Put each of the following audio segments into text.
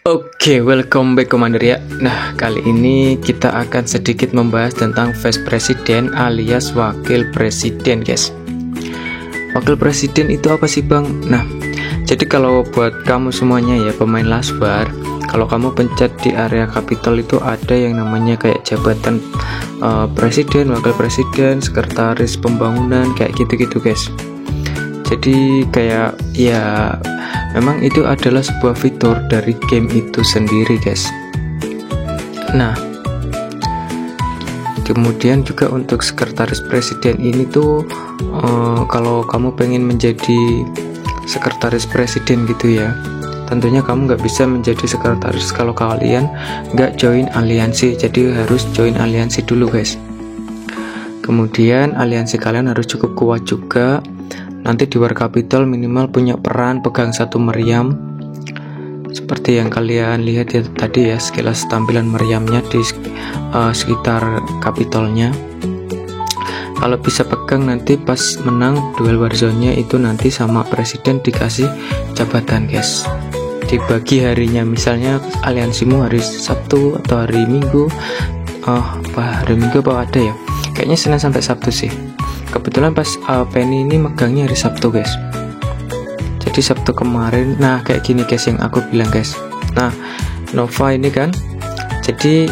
Oke, welcome back Commander ya. Nah, kali ini kita akan sedikit membahas tentang Vice President alias Wakil Presiden, guys. Wakil Presiden itu apa sih, Bang? Nah, jadi kalau buat kamu semuanya ya, pemain Lasbar, kalau kamu pencet di area Capitol itu ada yang namanya kayak jabatan Presiden, Wakil Presiden, Sekretaris Pembangunan, kayak gitu-gitu, guys. Jadi kayak ya memang itu adalah sebuah fitur dari game itu sendiri, guys. Nah, kemudian juga untuk sekretaris presiden ini tuh kalau kamu pengen menjadi sekretaris presiden gitu ya, tentunya kamu nggak bisa menjadi sekretaris kalau kalian nggak join aliansi. Jadi harus join aliansi dulu, guys. Kemudian aliansi kalian harus cukup kuat juga. Nanti di War Capital minimal punya peran pegang satu meriam, seperti yang kalian lihat ya tadi ya, sekilas tampilan meriamnya di sekitar Capitolnya. Kalau bisa pegang, nanti pas menang duel Warzone-nya itu nanti sama presiden dikasih jabatan, guys. Dibagi harinya, misalnya aliansimu hari Sabtu atau hari Minggu. Hari Minggu apa ada ya? Kayaknya Senin sampai Sabtu sih. Kebetulan pas Penny ini megangnya hari Sabtu, guys. Jadi Sabtu kemarin, nah kayak gini guys yang aku bilang, guys. Nah, Nova ini kan, jadi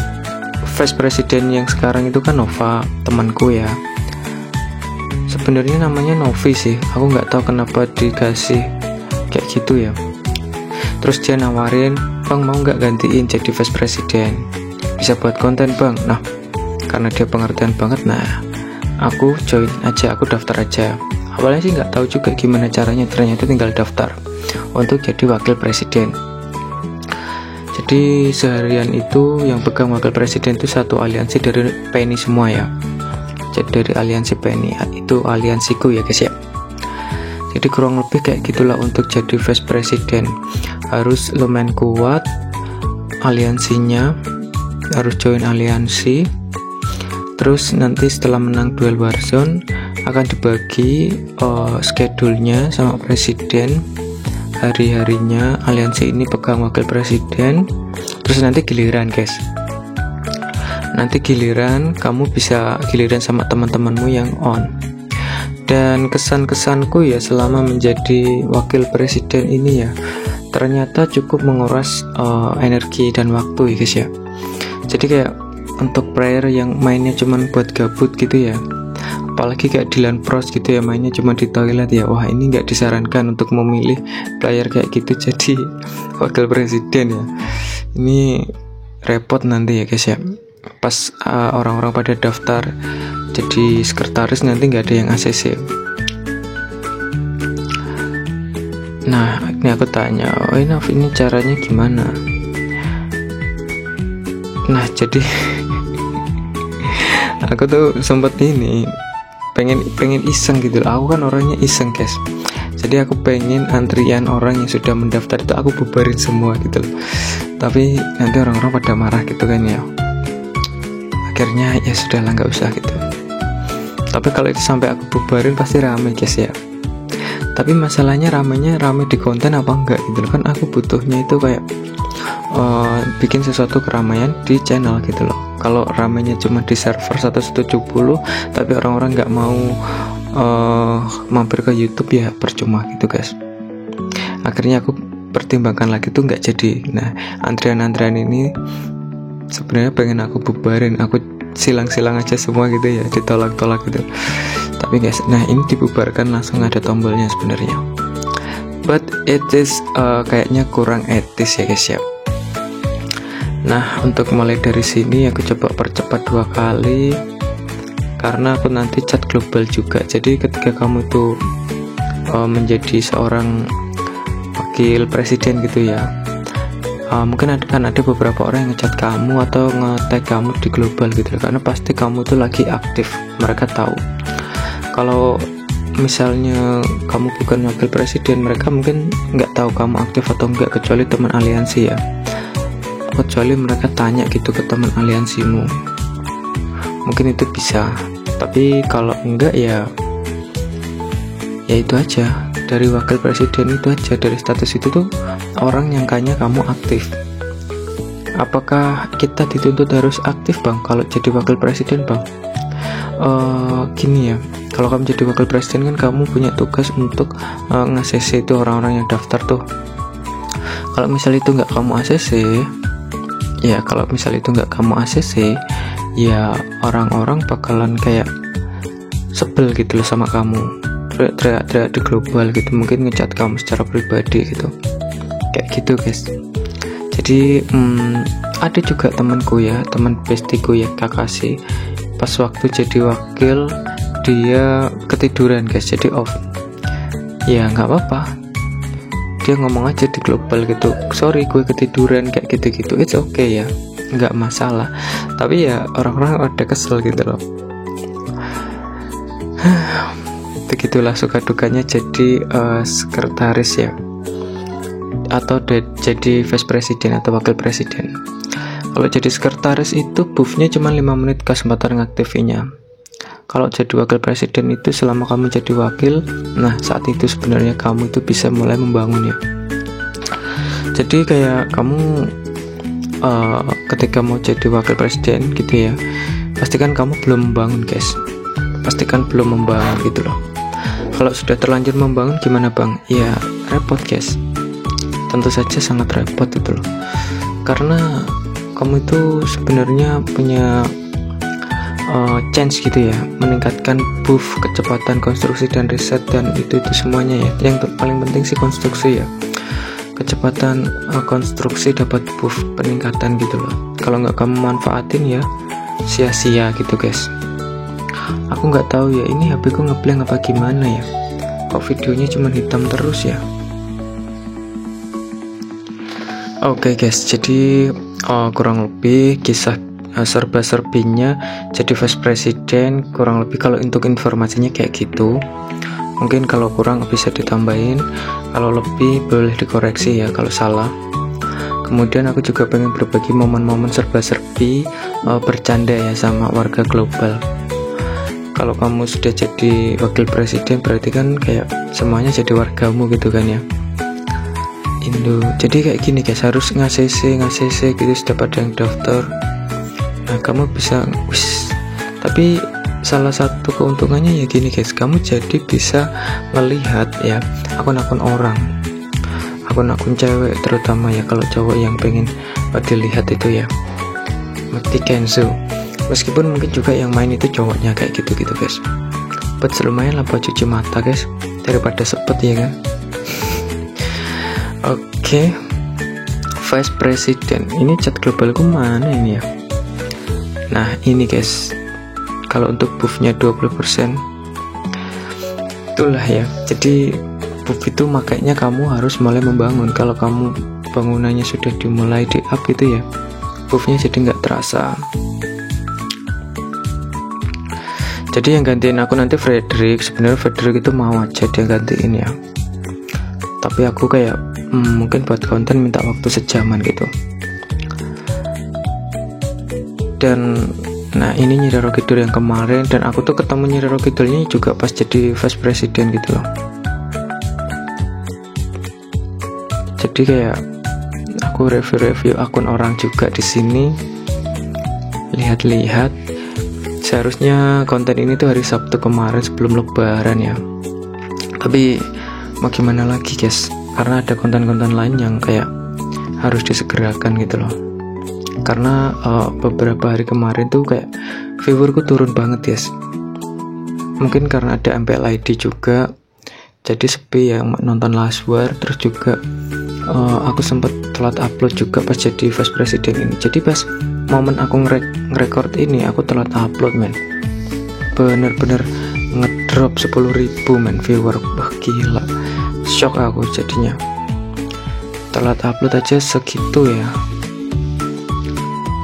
Vice President yang sekarang itu kan Nova, temanku ya. Sebenarnya namanya Novi sih, aku nggak tahu kenapa dikasih kayak gitu ya. Terus dia nawarin, "Bang, mau nggak gantiin jadi Vice President? Bisa buat konten, Bang." Nah, karena dia pengertian banget, nah aku join aja, aku daftar aja. Awalnya sih nggak tahu juga gimana caranya, ternyata tinggal daftar untuk jadi wakil presiden. Jadi seharian itu yang pegang wakil presiden itu satu aliansi dari Penny semua ya. Jadi dari aliansi Penny, itu aliansiku ya, guys ya. Jadi kurang lebih kayak gitulah untuk jadi vice president. Harus lumayan kuat aliansinya, harus join aliansi. Terus nanti setelah menang duel Warzone akan dibagi schedule-nya sama presiden, hari-harinya aliansi ini pegang wakil presiden. Terus nanti giliran, guys. Nanti giliran kamu bisa giliran sama teman-temanmu yang on. Dan kesan-kesanku ya selama menjadi wakil presiden ini ya, ternyata cukup menguras energi dan waktu ya, guys ya. Jadi kayak untuk player yang mainnya cuman buat gabut gitu ya, apalagi kayak Dylan Pros gitu ya, mainnya cuma di toilet ya, wah ini nggak disarankan untuk memilih player kayak gitu jadi wakil presiden ya. Ini repot nanti ya, guys ya, pas orang-orang pada daftar jadi sekretaris nanti nggak ada yang ACC. Nah, ini aku tanya, ini caranya gimana? Nah, jadi aku tuh sempet ini pengen iseng gitu loh. Aku kan orangnya iseng, guys. Jadi aku pengen antrian orang yang sudah mendaftar itu aku bubarin semua gitu loh. Tapi nanti orang-orang pada marah gitu kan ya. Akhirnya ya sudahlah, nggak usah gitu. Tapi kalau itu sampai aku bubarin pasti rame, guys ya. Tapi masalahnya rame di konten apa enggak gitu loh. Kan aku butuhnya itu kayak bikin sesuatu keramaian di channel gitu loh. Kalau ramainya cuma di server 170 tapi orang-orang nggak mau mampir ke YouTube ya percuma gitu, guys. Akhirnya aku pertimbangkan lagi tuh nggak jadi. Nah, antrian-antrian ini sebenarnya pengen aku bubarin, aku silang-silang aja semua gitu ya, ditolak-tolak gitu. Tapi guys, nah ini dibubarkan langsung ada tombolnya sebenarnya. But it is kayaknya kurang etis ya, guys ya. Nah, untuk mulai dari sini aku coba percepat 2 kali karena aku nanti cat global juga. Jadi ketika kamu itu menjadi seorang wakil presiden gitu ya, mungkin ada beberapa orang yang ngecat kamu atau nge-tag kamu di global gitu loh, karena pasti kamu tuh lagi aktif. Mereka tahu kalau misalnya kamu bukan wakil presiden, mereka mungkin nggak tahu kamu aktif atau enggak, kecuali teman aliansi ya. Kecuali mereka tanya gitu ke teman aliansimu, mungkin itu bisa. Tapi kalau enggak ya itu aja. Dari wakil presiden itu aja, dari status itu tuh orang nyangkanya kamu aktif. apakah kita dituntut harus aktif bang kalau jadi wakil presiden bang? Gini ya, kalau kamu jadi wakil presiden kan kamu punya tugas untuk nge-CC itu orang-orang yang daftar tuh. Kalau misal itu nggak kamu ACC, ya kalau misal itu nggak kamu ACC, ya orang-orang bakalan kayak sebel gitu loh sama kamu, teriak-teriak di global gitu, mungkin ngechat kamu secara pribadi gitu, kayak gitu guys. Jadi ada juga temanku ya, teman bestiku ya, Kakashi, pas waktu jadi wakil dia ketiduran guys, jadi off. Ya nggak apa-apa, dia ngomong aja di global gitu, sorry gue ketiduran, kayak gitu-gitu, it's okay ya, nggak masalah. Tapi ya orang-orang ada kesel gitu loh. Begitulah suka dukanya jadi sekretaris ya, atau jadi vice presiden atau wakil presiden. Kalau jadi sekretaris itu buffnya cuma 5 menit kesempatan ngaktifinya. Kalau jadi wakil presiden itu selama kamu jadi wakil, nah saat itu sebenarnya kamu itu bisa mulai membangun ya. Jadi kayak kamu ketika mau jadi wakil presiden gitu ya, pastikan kamu belum membangun guys, pastikan belum membangun gitu loh. Kalau sudah terlanjur membangun gimana bang? Ya repot guys, tentu saja sangat repot itu loh, karena kamu itu sebenarnya punya chance gitu ya, meningkatkan buff kecepatan konstruksi dan riset dan itu semuanya ya. Yang paling penting sih konstruksi ya, kecepatan konstruksi dapat buff peningkatan gitu loh. Kalau nggak kamu manfaatin ya sia-sia gitu guys. Aku nggak tahu ya, ini HP ku ngeblank apa gimana ya, kok videonya cuma hitam terus ya. Oke guys, jadi kurang lebih kisah serba-serbinya jadi vice presiden kurang lebih, kalau untuk informasinya kayak gitu. Mungkin kalau kurang bisa ditambahin, kalau lebih boleh dikoreksi ya kalau salah. Kemudian aku juga pengen berbagi momen-momen serba-serbi bercanda ya sama warga global. Kalau kamu sudah jadi wakil presiden berarti kan kayak semuanya jadi wargamu gitu kan ya, Indo. Jadi kayak gini guys, harus nge-CC gitu setiap ada yang daftar. Nah kamu bisa tapi salah satu keuntungannya ya gini guys, kamu jadi bisa melihat ya akun-akun orang, akun-akun cewek terutama ya. Kalau cowok yang pengen dilihat itu ya mati Kenzo, meskipun mungkin juga yang main itu cowoknya kayak gitu-gitu guys. But lumayan lah buat cuci mata guys, daripada sepet ya kan. Oke, vice president ini chat globalku mana ini ya. Nah ini guys, kalau untuk buffnya 20% itulah ya. Jadi buff itu makanya kamu harus mulai membangun. Kalau kamu bangunannya sudah dimulai di up itu ya, buffnya jadi nggak terasa. Jadi yang gantiin aku nanti Frederick. Sebenarnya Frederick itu mau aja dia gantiin ya, tapi aku kayak mungkin buat konten minta waktu sejaman gitu. Dan nah ini Nyi Roro Kidul yang kemarin, dan aku tuh ketemu Nyi Roro Kidulnya juga pas jadi vice president gitu loh. Jadi kayak aku review akun orang juga di sini, lihat-lihat. Seharusnya konten ini tuh hari Sabtu kemarin sebelum Lebaran ya, tapi mau gimana lagi guys, karena ada konten-konten lain yang kayak harus disegerakan gitu loh. Karena beberapa hari kemarin tuh kayak viewerku turun banget guys. Mungkin karena ada MPLID juga, jadi sepi yang nonton Last War. Terus juga aku sempat telat upload juga pas jadi vice president ini. Jadi pas momen aku ngerekord ini aku telat upload men, bener-bener ngedrop 10.000 men viewer. Wah gila, shock aku jadinya, telat upload aja segitu ya.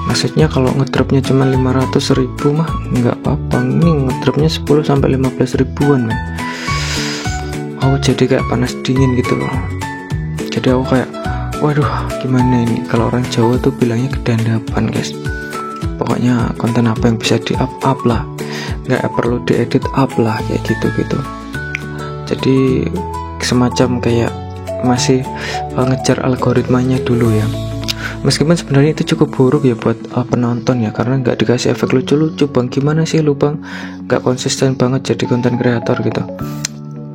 Maksudnya kalau ngedropnya cuma 500.000 mah nggak apa-apa, ini ngedropnya 10-15 ribuan men. Aku jadi kayak panas dingin gitu loh. Jadi aku kayak waduh gimana ini, kalau orang Jawa tuh bilangnya kedandapan guys. Pokoknya konten apa yang bisa di up lah, nggak perlu diedit up lah, kayak gitu. Jadi semacam kayak masih ngejar algoritmanya dulu ya. Meskipun sebenarnya itu cukup buruk ya buat penonton ya, karena nggak dikasih efek lucu-lucu bang. Gimana sih lu bang, nggak konsisten banget jadi konten kreator gitu.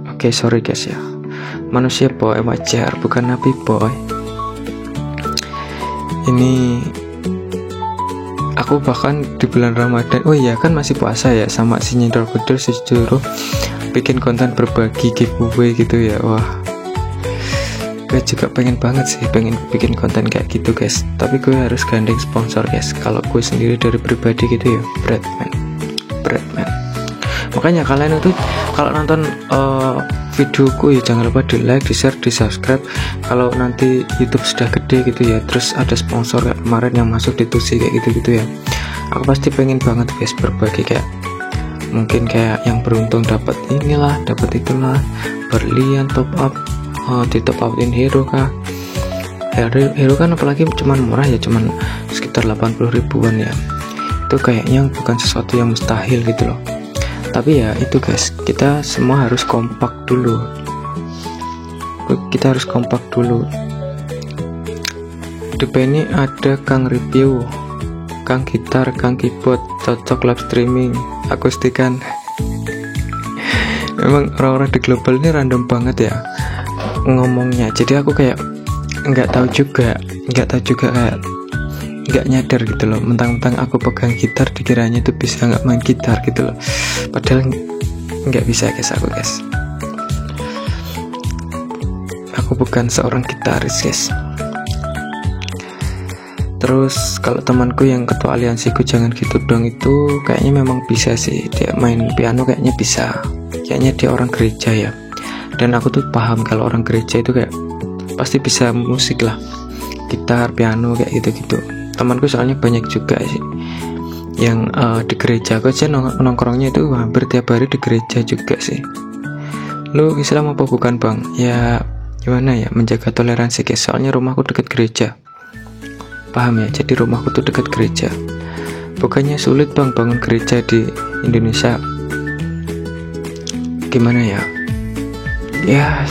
Oke, sorry guys ya, manusia boy wajar, bukan nabi boy. Ini aku bahkan di bulan Ramadan, oh iya kan masih puasa ya, sama si Nyendor Kudul disuruh bikin konten berbagi giveaway gitu ya. Wah, gue juga pengen banget sih, pengen bikin konten kayak gitu guys, tapi gue harus gandeng sponsor guys. Kalau gue sendiri dari pribadi gitu ya, Breadman. Makanya kalian itu kalau nonton videoku ya jangan lupa di like, di share, di subscribe. Kalau nanti YouTube sudah gede gitu ya, terus ada sponsor kayak kemarin yang masuk di Tusi kayak gitu-gitu ya, aku pasti pengen banget guys berbagi, kayak mungkin kayak yang beruntung dapat inilah, dapat itulah, berlian top up, di top upin hero kah. Hero kan apalagi cuman murah ya, cuman sekitar 80 ribuan ya, itu kayaknya bukan sesuatu yang mustahil gitu loh. Tapi ya itu guys, kita semua harus kompak dulu. Kita harus kompak dulu. Di Penny ada Kang review, Kang gitar, Kang keyboard, cocok live streaming, akustikan. Memang orang-orang di global ini random banget ya ngomongnya. Jadi aku kayak nggak tahu juga kayak nggak nyadar gitu loh, mentang-mentang aku pegang gitar dikiranya itu bisa nggak main gitar gitu loh, padahal nggak bisa guys. Aku bukan seorang gitaris guys. Terus kalau temanku yang ketua aliansiku jangan gitu dong, itu kayaknya memang bisa sih, dia main piano kayaknya bisa, kayaknya dia orang gereja ya, dan aku tuh paham kalau orang gereja itu kayak pasti bisa musik lah, gitar, piano kayak gitu-gitu. Temanku soalnya banyak juga sih yang di gereja. Aku aja nongkrongnya itu hampir tiap hari di gereja juga sih. Lu Islam apa bukan bang? Ya gimana ya, menjaga toleransi guys, soalnya rumahku dekat gereja, paham ya, jadi rumahku tuh dekat gereja. Bukannya sulit bang bangun gereja di Indonesia, gimana ya, yes,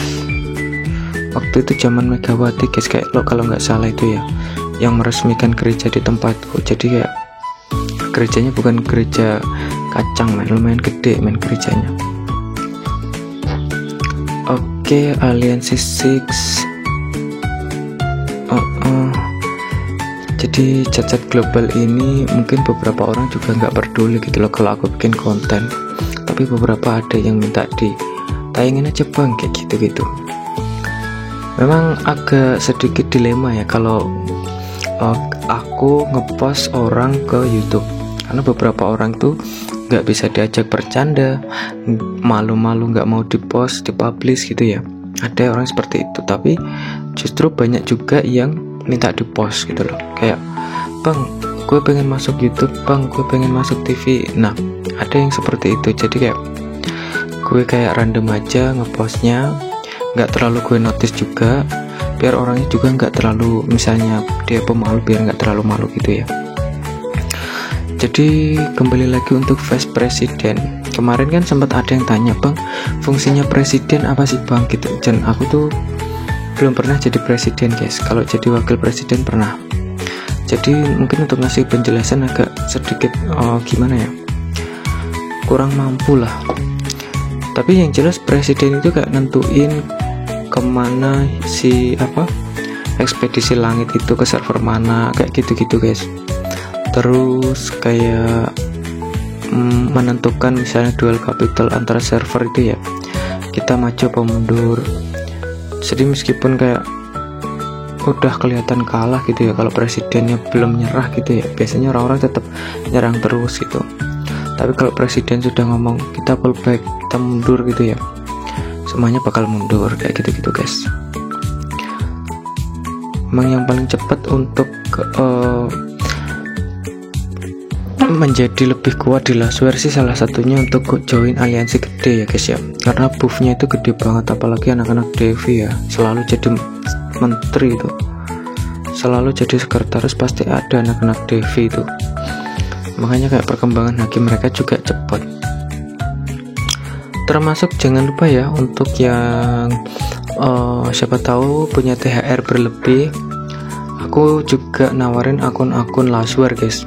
waktu itu zaman Megawati guys, kayak lo kalau nggak salah itu ya yang meresmikan gereja di tempatku. Jadi kayak gerejanya bukan gereja kacang, lumayan gede gerejanya. Oke, Aliansi 6. Jadi cacat global ini mungkin beberapa orang juga nggak peduli gitu loh kalau aku bikin konten, tapi beberapa ada yang minta tayangin aja bang kayak gitu. Memang agak sedikit dilema ya kalau aku ngepost orang ke YouTube, karena beberapa orang tuh nggak bisa diajak bercanda, malu-malu nggak mau dipublish gitu ya. Ada orang seperti itu, tapi justru banyak juga yang minta dipost gitu loh, kayak bang gue pengen masuk YouTube, bang gue pengen masuk TV. Nah ada yang seperti itu, jadi kayak gue kayak random aja ngepostnya, nggak terlalu gue notice juga, biar orangnya juga nggak terlalu, misalnya dia pemalu biar nggak terlalu malu gitu ya. Jadi kembali lagi untuk Vice Presiden, kemarin kan sempat ada yang tanya bang fungsinya presiden apa sih bang gitu, dan aku tuh belum pernah jadi presiden guys. Kalau jadi wakil presiden pernah, jadi mungkin untuk ngasih penjelasan agak sedikit gimana ya, kurang mampu lah. Tapi yang jelas presiden itu kayak nentuin kemana si ekspedisi langit itu, ke server mana kayak gitu guys. Terus kayak menentukan misalnya dual capital antara server itu ya, kita maju apa mundur. Jadi meskipun kayak udah kelihatan kalah gitu ya, kalau presidennya belum nyerah gitu ya, biasanya orang-orang tetap nyerang terus gitu. Tapi kalau presiden sudah ngomong kita pull back, kita mundur gitu ya, semuanya bakal mundur kayak gitu guys. Memang yang paling cepat untuk menjadi lebih kuat di Laswer sih salah satunya untuk join aliansi gede ya guys ya, karena buffnya itu gede banget, apalagi anak-anak Devi ya, selalu jadi menteri itu, selalu jadi sekretaris pasti ada anak-anak Devi itu, makanya kayak perkembangan hakim mereka juga cepat. Termasuk jangan lupa ya untuk yang siapa tahu punya THR berlebih aku juga nawarin akun-akun Lasware guys.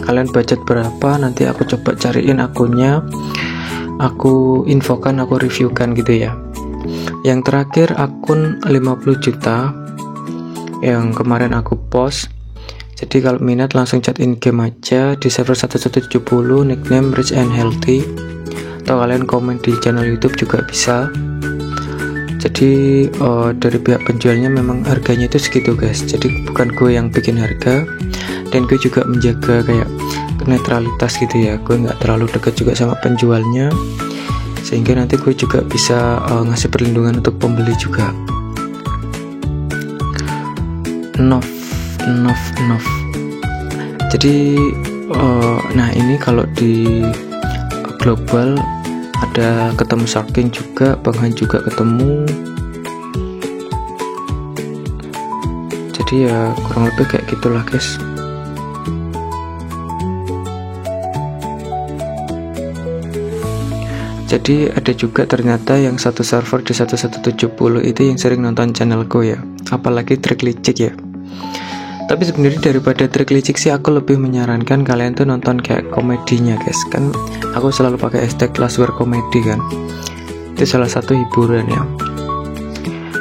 Kalian budget berapa, nanti aku coba cariin akunnya, aku infokan, aku reviewkan gitu ya. Yang terakhir akun 50 juta yang kemarin aku post. Jadi kalau minat langsung chat in game aja di server 1170, nickname Rich and Healthy, atau kalian komen di channel YouTube juga bisa. Jadi dari pihak penjualnya memang harganya itu segitu guys, jadi bukan gue yang bikin harga, dan gue juga menjaga kayak netralitas gitu ya, gue nggak terlalu dekat juga sama penjualnya, sehingga nanti gue juga bisa ngasih perlindungan untuk pembeli juga. Enough. Jadi nah ini kalau di global ada ketemu Sharking juga, Bang Han juga ketemu. Jadi ya kurang lebih kayak gitulah guys. Jadi ada juga ternyata yang satu server di 1170 itu yang sering nonton channelku ya, apalagi trik licik ya. Tapi sebenarnya daripada trik licik sih aku lebih menyarankan kalian tuh nonton kayak komedinya guys. Kan aku selalu pakai hashtag Lasware komedi kan, itu salah satu hiburan ya.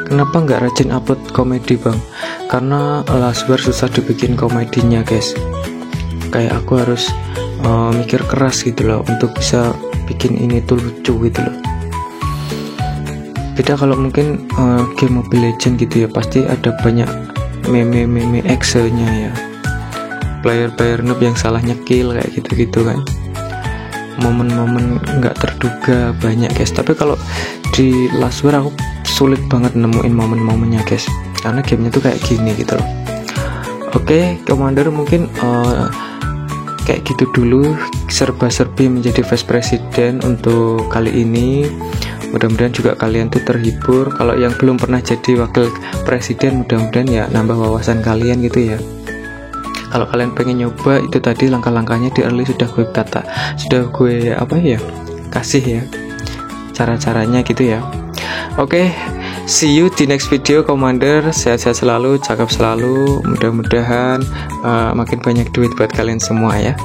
Kenapa nggak rajin upload komedi bang? Karena Lasware susah dibikin komedinya guys. Kayak aku harus mikir keras gitu loh untuk bisa bikin ini tuh lucu gitu loh. Beda kalau mungkin game Mobile Legends gitu ya, pasti ada banyak meme Excel-nya ya, player noob yang salah nyekil kayak gitu-gitu kan, momen-momen nggak terduga banyak guys. Tapi kalau di Lasware aku sulit banget nemuin momen-momennya guys, karena gamenya tuh kayak gini gitu loh. Oke, Commander mungkin kayak gitu dulu serba-serbi menjadi vice president untuk kali ini. Mudah-mudahan juga kalian tuh terhibur. Kalau yang belum pernah jadi wakil presiden, mudah-mudahan ya nambah wawasan kalian gitu ya. Kalau kalian pengen nyoba, itu tadi langkah-langkahnya di early sudah gue kasih ya cara-caranya gitu ya. Oke, see you di next video Commander. Sehat-sehat selalu, cakep selalu. Mudah-mudahan makin banyak duit buat kalian semua ya.